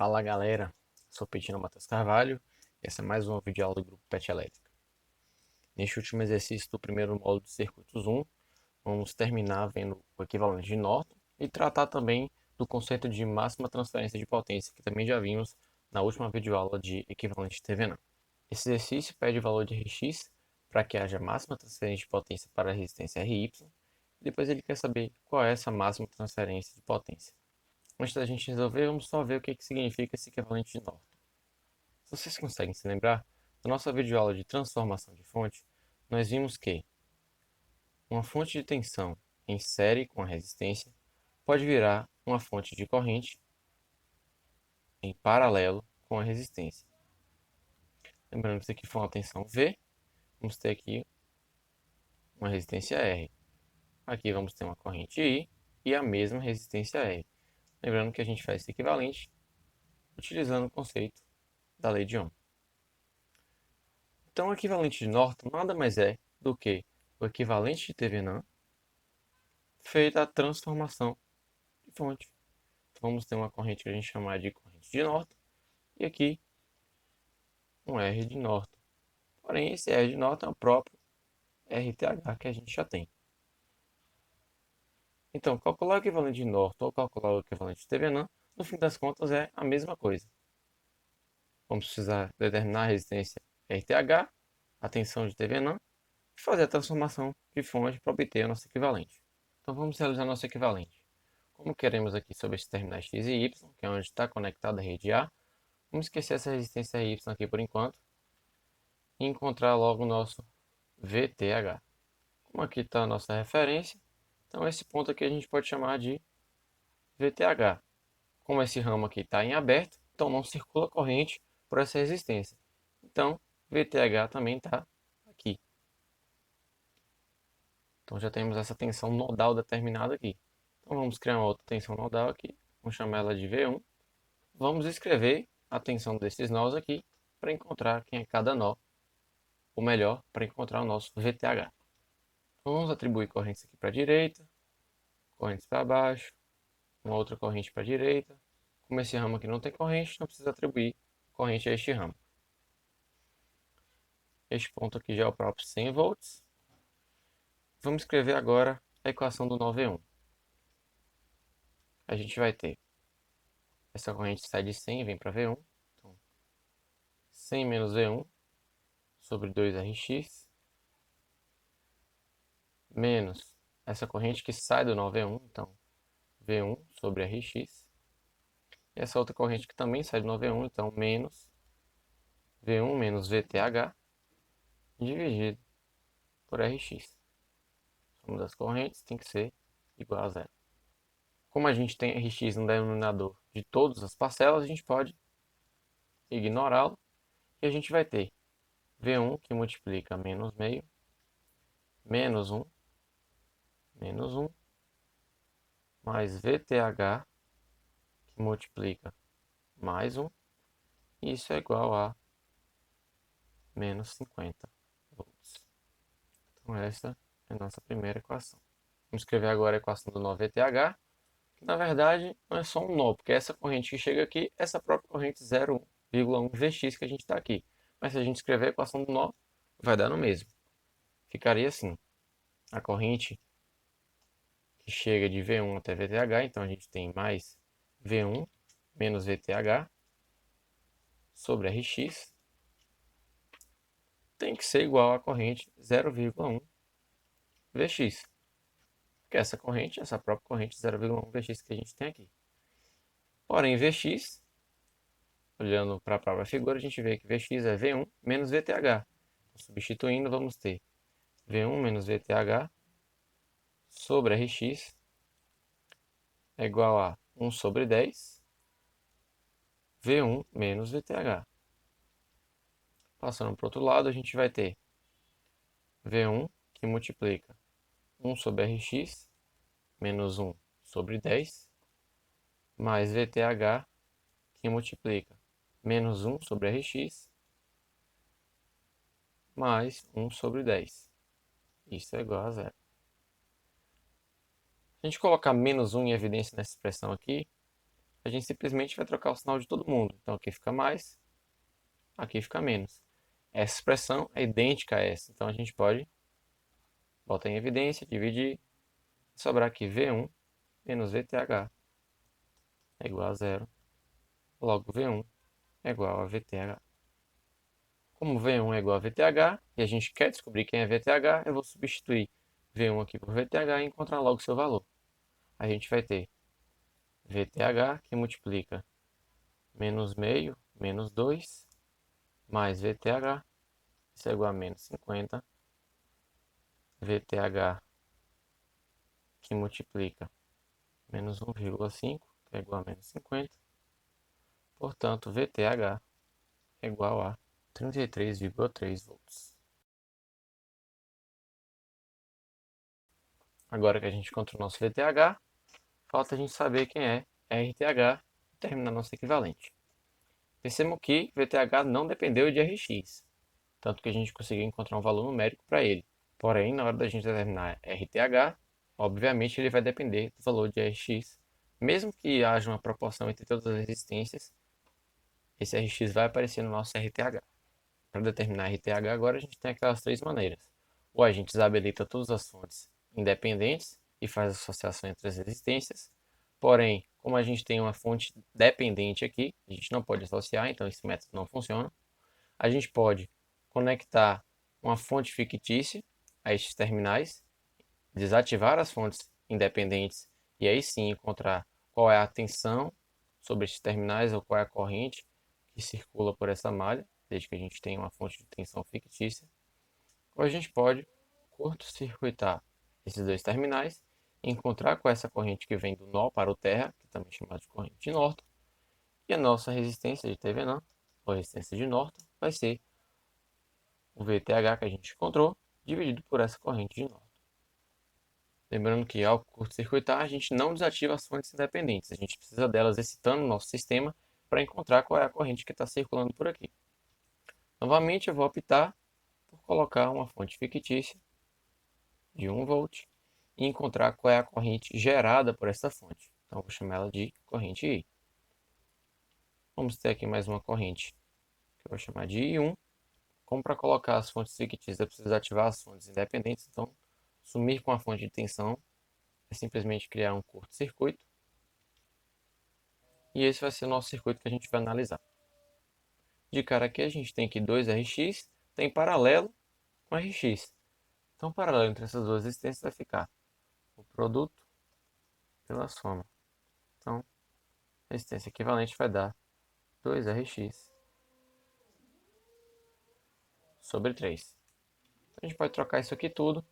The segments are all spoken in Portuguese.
Fala galera, sou Petino Matheus Carvalho e essa é mais uma videoaula do grupo PET Elétrica. Neste último exercício do primeiro módulo de circuitos 1, vamos terminar vendo o equivalente de Norton e tratar também do conceito de máxima transferência de potência, que também já vimos na última videoaula de equivalente de TVNAM. Esse exercício pede o valor de Rx para que haja máxima transferência de potência para a resistência Ry, e depois ele quer saber qual é essa máxima transferência de potência. Antes da gente resolver, vamos só ver o que significa esse equivalente de Norton. Se vocês conseguem se lembrar, na nossa videoaula de transformação de fonte, nós vimos que uma fonte de tensão em série com a resistência pode virar uma fonte de corrente em paralelo com a resistência. Lembrando que isso aqui foi uma tensão V, vamos ter aqui uma resistência R. Aqui vamos ter uma corrente I e a mesma resistência R. Lembrando que a gente faz esse equivalente utilizando o conceito da lei de Ohm. Então, o equivalente de Norton nada mais é do que o equivalente de TVNAM feita a transformação de fonte. Então, vamos ter uma corrente que a gente chama de corrente de Norton e aqui um R de Norton. Porém, esse R de Norton é o próprio RTH que a gente já tem. Então, calcular o equivalente de Norton ou calcular o equivalente de TVNAM, no fim das contas, é a mesma coisa. Vamos precisar determinar a resistência RTH, a tensão de TVNAM e fazer a transformação de fonte para obter o nosso equivalente. Então vamos realizar nosso equivalente. Como queremos aqui sobre esses terminais X e Y, que é onde está conectada a rede A, vamos esquecer essa resistência Y aqui por enquanto e encontrar logo o nosso VTH. Como aqui está a nossa referência, então esse ponto aqui a gente pode chamar de VTH. Como esse ramo aqui está em aberto, então não circula corrente por essa resistência. Então VTH também está aqui. Então já temos essa tensão nodal determinada aqui. Então vamos criar uma outra tensão nodal aqui. Vamos chamar ela de V1. Vamos escrever a tensão desses nós aqui para encontrar quem é cada nó. Ou melhor, para encontrar o nosso VTH. Então vamos atribuir correntes aqui para a direita, correntes para baixo, uma outra corrente para a direita. Como esse ramo aqui não tem corrente, não precisa atribuir corrente a este ramo. Este ponto aqui já é o próprio 100 volts. Vamos escrever agora a equação do nó V1. A gente vai ter essa corrente sai de 100 e vem para V1. Então, 100 menos V1 sobre 2Rx menos essa corrente que sai do nó V1. Então, V1 sobre Rx. E essa outra corrente que também sai do nó V1. Então, menos V1 menos VTH dividido por Rx. A soma das correntes tem que ser igual a zero. Como a gente tem Rx no denominador de todas as parcelas, a gente pode ignorá-lo e a gente vai ter V1 que multiplica menos meio, menos 1, mais VTH que multiplica mais 1, e isso é igual a menos 50 volts. Então essa é a nossa primeira equação. Vamos escrever agora a equação do nó VTH, que na verdade não é só um nó, porque essa corrente que chega aqui, essa própria corrente 0,1 Vx que a gente está aqui. Mas se a gente escrever a equação do nó, vai dar no mesmo. Ficaria assim, a corrente que chega de V1 até VTH, então a gente tem mais V1 menos VTH sobre Rx tem que ser igual à corrente 0,1 Vx. Porque essa corrente, essa própria corrente 0,1 Vx que a gente tem aqui. Porém, Vx, olhando para a própria figura, a gente vê que Vx é V1 menos VTH. Então, substituindo, vamos ter V1 menos VTH sobre Rx é igual a 1 sobre 10 V1 menos VTH. Passando para o outro lado, a gente vai ter V1 que multiplica 1 sobre Rx menos 1 sobre 10 mais VTH que multiplica menos 1 sobre Rx mais 1 sobre 10. Isso é igual a zero. Se a gente colocar menos 1 em evidência nessa expressão aqui, a gente simplesmente vai trocar o sinal de todo mundo. Então aqui fica mais, aqui fica menos. Essa expressão é idêntica a essa, então a gente pode botar em evidência, dividir, e sobrar aqui V1 menos VTH é igual a zero. Logo V1 é igual a VTH. Como V1 é igual a VTH, e a gente quer descobrir quem é VTH, eu vou substituir V1 aqui por VTH e encontrar logo seu valor. A gente vai ter VTH que multiplica menos meio, menos 2, mais VTH, isso é igual a menos 50. VTH que multiplica menos 1,5, que é igual a menos 50. Portanto, VTH é igual a 33,3 volts. Agora que a gente encontrou o nosso VTH, falta a gente saber quem é RTH e terminar nosso equivalente. Percebam que VTH não dependeu de RX, tanto que a gente conseguiu encontrar um valor numérico para ele. Porém, na hora da gente determinar RTH, obviamente ele vai depender do valor de RX. Mesmo que haja uma proporção entre todas as resistências, esse RX vai aparecer no nosso RTH. Para determinar RTH, agora a gente tem aquelas três maneiras. Ou a gente desabilita todas as fontes independentes e faz associação entre as resistências. Porém, como a gente tem uma fonte dependente aqui, a gente não pode associar, então esse método não funciona. A gente pode conectar uma fonte fictícia a estes terminais, desativar as fontes independentes e aí sim encontrar qual é a tensão sobre esses terminais ou qual é a corrente que circula por essa malha, desde que a gente tenha uma fonte de tensão fictícia. Ou a gente pode curto-circuitar esses dois terminais, encontrar com essa corrente que vem do nó para o terra, que também é chamada de corrente de Norton, e a nossa resistência de Thevenin, ou resistência de Norton, vai ser o VTH que a gente encontrou, dividido por essa corrente de Norton. Lembrando que ao curto-circuitar, a gente não desativa as fontes independentes, a gente precisa delas excitando o nosso sistema para encontrar qual é a corrente que está circulando por aqui. Novamente, eu vou optar por colocar uma fonte fictícia de 1 volt e encontrar qual é a corrente gerada por essa fonte. Então, vou chamar ela de corrente I. Vamos ter aqui mais uma corrente que eu vou chamar de I1. Como para colocar as fontes fictícias, eu preciso ativar as fontes independentes, então sumir com a fonte de tensão é simplesmente criar um curto-circuito. E esse vai ser o nosso circuito que a gente vai analisar. De cara aqui a gente tem aqui 2RX, tem paralelo com RX. Então o paralelo entre essas duas resistências vai ficar o produto pela soma. Então a resistência equivalente vai dar 2RX sobre 3. Então, a gente pode trocar isso aqui tudo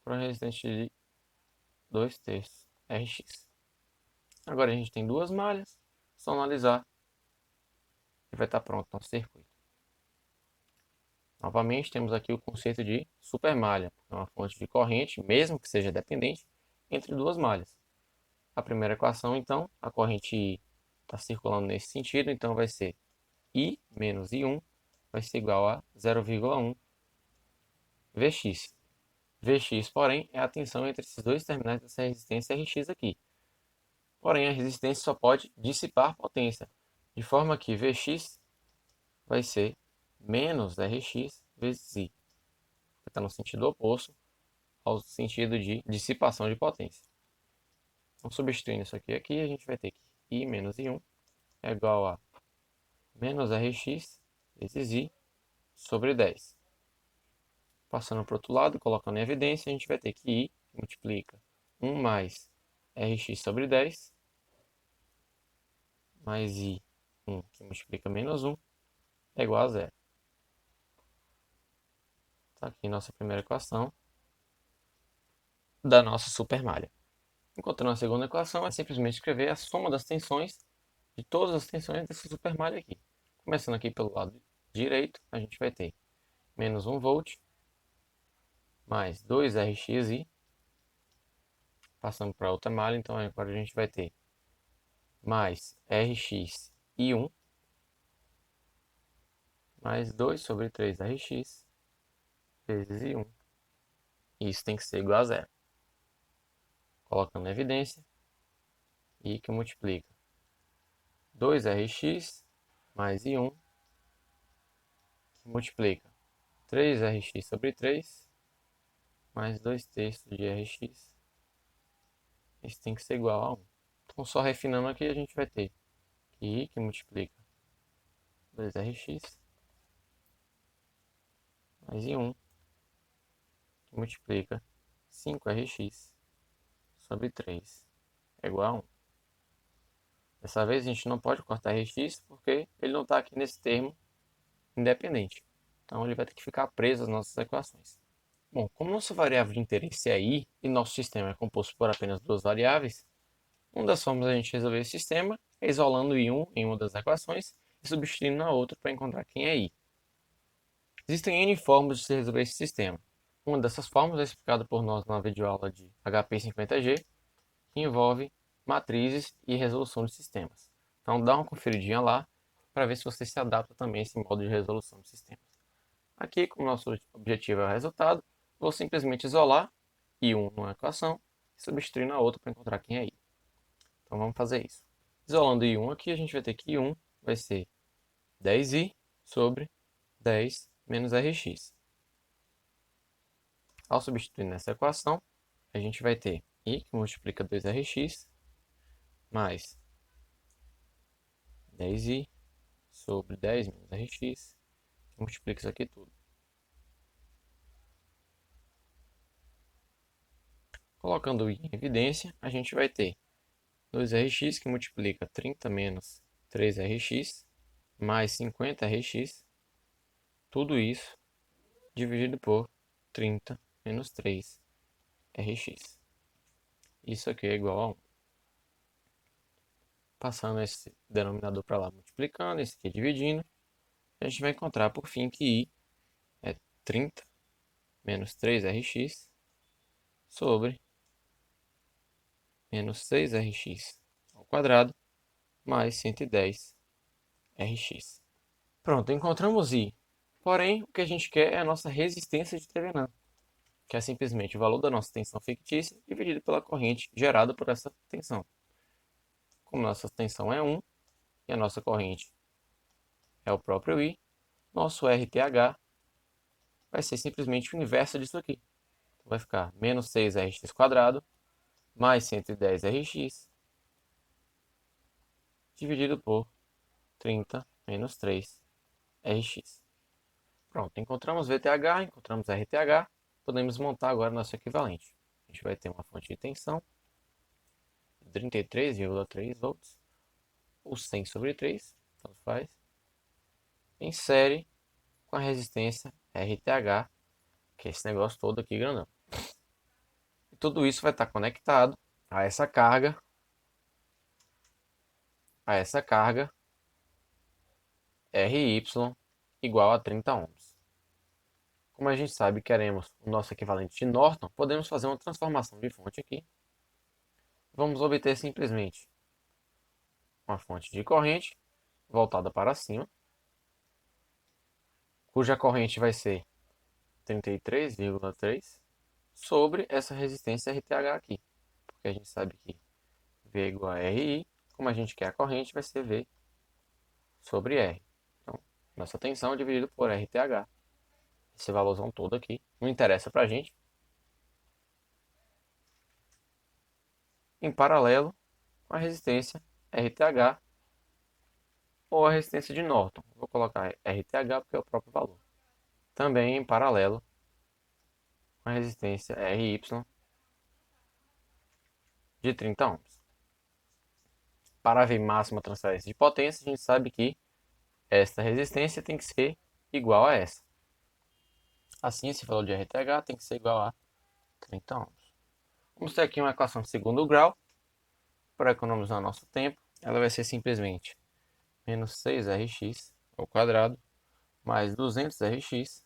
por uma resistência de 2/3 RX. Agora a gente tem duas malhas, só analisar e vai estar pronto o nosso circuito. Novamente temos aqui o conceito de supermalha, é uma fonte de corrente, mesmo que seja dependente, entre duas malhas. A primeira equação, então, a corrente I está circulando nesse sentido, então vai ser I menos I1 vai ser igual a 0,1 Vx. Vx, porém, é a tensão entre esses dois terminais dessa resistência Rx aqui. Porém, a resistência só pode dissipar potência, de forma que Vx vai ser menos Rx vezes I, que está no sentido oposto ao sentido de dissipação de potência. Então, substituindo isso aqui, a gente vai ter que I menos I1 é igual a menos Rx vezes I sobre 10. Passando para o outro lado, colocando em evidência, a gente vai ter que I multiplica 1 mais Rx sobre 10 mais I1 que multiplica menos 1 é igual a zero. Está aqui nossa primeira equação da nossa supermalha. Encontrando a segunda equação, é simplesmente escrever a soma das tensões de todas as tensões dessa supermalha aqui. Começando aqui pelo lado direito, a gente vai ter menos 1 volt mais 2RXI. Passando para outra malha, então agora a gente vai ter mais RXI1 mais 2 sobre 3RX vezes I1. E isso tem que ser igual a zero. Colocando na evidência, I que multiplica 2Rx mais I1, que multiplica 3Rx sobre 3, mais 2 terços de Rx. Isso tem que ser igual a 1. Então, só refinando aqui, a gente vai ter que I, que multiplica 2Rx, mais I1, que multiplica 5Rx sobre 3, é igual a 1. Dessa vez, a gente não pode cortar Rx, porque ele não está aqui nesse termo independente. Então, ele vai ter que ficar preso às nossas equações. Bom, como nossa variável de interesse é i e nosso sistema é composto por apenas duas variáveis, uma das formas de a gente resolver esse sistema é isolando i1 em uma das equações e substituindo na outra para encontrar quem é i. Existem N formas de se resolver esse sistema. Uma dessas formas é explicada por nós na videoaula de HP50G, que envolve matrizes e resolução de sistemas. Então dá uma conferidinha lá para ver se você se adapta também a esse modo de resolução de sistemas. Aqui, como nosso objetivo é o resultado, vou simplesmente isolar I1 numa equação e substituir na outra para encontrar quem é I. Então vamos fazer isso. Isolando I1 aqui, a gente vai ter que I1 vai ser 10i sobre 10 menos Rx. Ao substituir nessa equação, a gente vai ter I, que multiplica 2Rx, mais 10i sobre 10 menos Rx, que multiplica isso aqui tudo. Colocando I em evidência, a gente vai ter 2Rx, que multiplica 30 menos 3Rx, mais 50Rx, tudo isso dividido por 30 menos 3Rx. Isso aqui é igual a 1. Passando esse denominador para lá, multiplicando, esse aqui dividindo, a gente vai encontrar por fim que I é 30 menos 3Rx sobre menos 6Rx ao quadrado mais 110Rx. Pronto, encontramos I. Porém, o que a gente quer é a nossa resistência de Thevenin, que é simplesmente o valor da nossa tensão fictícia dividido pela corrente gerada por essa tensão. Como nossa tensão é 1 e a nossa corrente é o próprio I, nosso RTH vai ser simplesmente o inverso disso aqui. Então, vai ficar menos 6Rx quadrado mais 110Rx dividido por 30 menos 3Rx. Pronto, encontramos VTH, encontramos RTH, podemos montar agora nosso equivalente. A gente vai ter uma fonte de tensão de 33,3 volts, ou 100 sobre 3, tanto faz, em série com a resistência RTH, que é esse negócio todo aqui grandão. E tudo isso vai estar conectado a essa carga RY igual a 30 ohms. Como a gente sabe que queremos o nosso equivalente de Norton, podemos fazer uma transformação de fonte aqui. Vamos obter simplesmente uma fonte de corrente voltada para cima, cuja corrente vai ser 33,3 sobre essa resistência RTH aqui. Porque a gente sabe que V é igual a RI, como a gente quer a corrente, vai ser V sobre R. Então, nossa tensão dividido por RTH. Esse valorzão todo aqui não interessa para a gente. Em paralelo com a resistência RTH ou a resistência de Norton. Vou colocar RTH porque é o próprio valor. Também em paralelo com a resistência RY de 30 ohms. Para ver máxima transferência de potência, a gente sabe que esta resistência tem que ser igual a essa. Assim, esse valor de RTH tem que ser igual a 30 ohms. Vamos ter aqui uma equação de segundo grau. Para economizar nosso tempo, ela vai ser simplesmente menos 6Rx ao quadrado mais 200Rx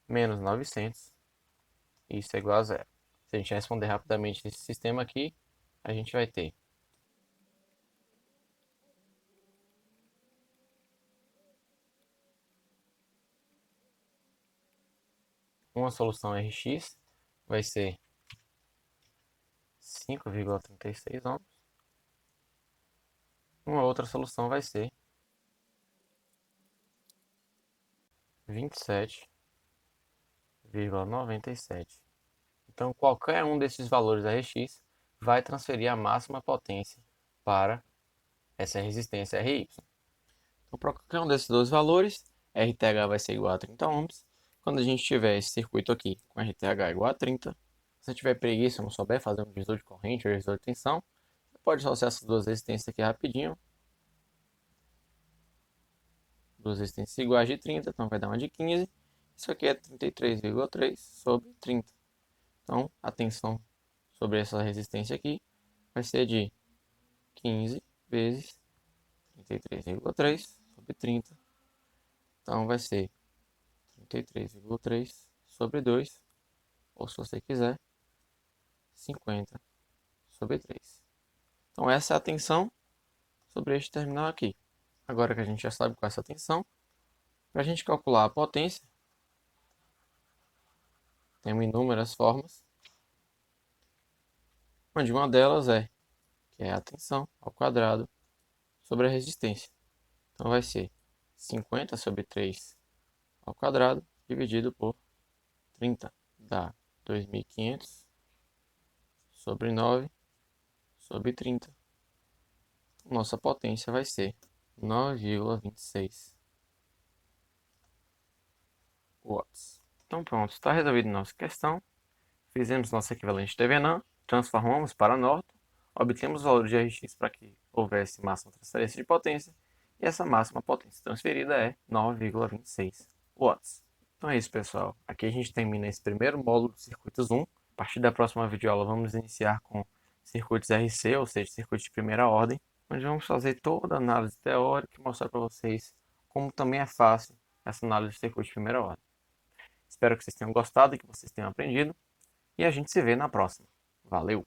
menos 900. Isso é igual a zero. Se a gente responder rapidamente esse sistema aqui, a gente vai ter uma solução Rx, vai ser 5,36 ohms. Uma outra solução vai ser 27,97. Então, qualquer um desses valores Rx vai transferir a máxima potência para essa resistência RY. Então, para qualquer um desses dois valores, RTH vai ser igual a 30 ohms. Quando a gente tiver esse circuito aqui com RTH igual a 30, se você tiver preguiça ou não souber fazer um divisor de corrente ou divisor de tensão, você pode associar essas duas resistências aqui rapidinho. Duas resistências iguais de 30, então vai dar uma de 15. Isso aqui é 33,3 sobre 30. Então, a tensão sobre essa resistência aqui vai ser de 15 vezes 33,3 sobre 30. Então, vai ser 33,3 sobre 2, ou se você quiser, 50 sobre 3. Então, essa é a tensão sobre este terminal aqui. Agora que a gente já sabe qual é essa tensão, para a gente calcular a potência, temos inúmeras formas, onde uma delas que é a tensão ao quadrado sobre a resistência. Então, vai ser 50 sobre 3 ao quadrado dividido por 30, dá 2.500 sobre 9 sobre 30. Nossa potência vai ser 9,26 watts. Então pronto, está resolvida nossa questão. Fizemos nosso equivalente de Thevenin, transformamos para Norton, obtemos os valores de Rx para que houvesse máxima transferência de potência, e essa máxima potência transferida é 9,26 watts. Então é isso, pessoal. Aqui a gente termina esse primeiro módulo de circuitos 1. A partir da próxima videoaula vamos iniciar com circuitos RC, ou seja, circuitos de primeira ordem, onde vamos fazer toda a análise teórica e mostrar para vocês como também é fácil essa análise de circuito de primeira ordem. Espero que vocês tenham gostado e que vocês tenham aprendido, e a gente se vê na próxima. Valeu!